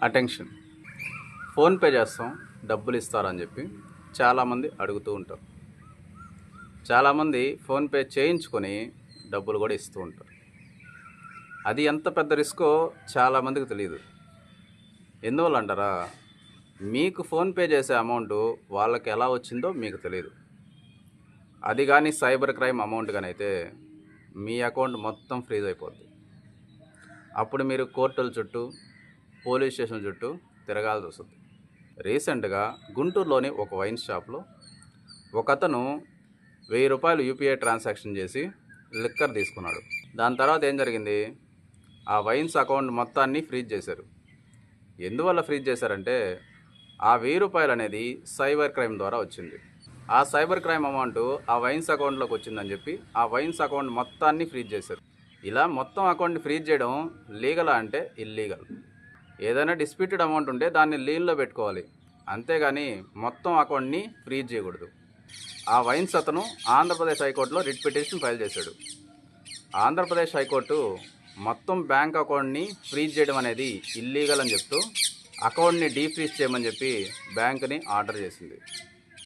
Attention. PhonePe చేస్తాం, డబ్బులు ఇస్తారని చెప్పి చాలామంది అడుగుతూ ఉంటారు. చాలామంది ఫోన్పే చేయించుకొని డబ్బులు కూడా ఇస్తూ ఉంటారు. అది ఎంత పెద్ద రిస్కో చాలామందికి తెలియదు. ఎందువల్ల అంటారా? మీకు ఫోన్పే చేసే అమౌంట్ వాళ్ళకి ఎలా వచ్చిందో మీకు తెలియదు. అది కానీ సైబర్ క్రైమ్ అమౌంట్ కానీ అయితే మీ అకౌంట్ మొత్తం ఫ్రీజ్ అయిపోద్ది. అప్పుడు మీరు కోర్టుల చుట్టూ, పోలీస్ స్టేషన్ చుట్టూ తిరగాల్సి వస్తుంది. రీసెంట్గా గుంటూరులోని ఒక వైన్ షాప్లో ఒకతను ₹1000 యూపీఐ ట్రాన్సాక్షన్ చేసి లిక్కర్ తీసుకున్నాడు. దాని తర్వాత ఏం జరిగింది? ఆ వైన్స్ అకౌంట్ మొత్తాన్ని ఫ్రీజ్ చేశారు. ఎందువల్ల ఫ్రీజ్ చేశారంటే ఆ ₹1000 అనేది సైబర్ క్రైమ్ ద్వారా వచ్చింది. ఆ సైబర్ క్రైమ్ అమౌంట్ ఆ వైన్స్ అకౌంట్లోకి వచ్చిందని చెప్పి ఆ వైన్స్ అకౌంట్ మొత్తాన్ని ఫ్రీజ్ చేశారు. ఇలా మొత్తం అకౌంట్ని ఫ్రీజ్ చేయడం లీగలా అంటే ఇల్లీగల్. ఏదైనా డిస్ప్యూటెడ్ అమౌంట్ ఉంటే దాన్ని లీన్లో పెట్టుకోవాలి, అంతేగాని మొత్తం అకౌంట్ని ఫ్రీజ్ చేయకూడదు. ఆ వైన్స్ అతను ఆంధ్రప్రదేశ్ హైకోర్టులో రిట్ పిటిషన్ ఫైల్ చేశాడు. ఆంధ్రప్రదేశ్ హైకోర్టు మొత్తం బ్యాంక్ అకౌంట్ని ఫ్రీజ్ చేయడం అనేది ఇల్లీగల్ అని చెప్తూ అకౌంట్ని డీఫ్రీజ్ చేయమని చెప్పి బ్యాంకుని ఆర్డర్ చేసింది.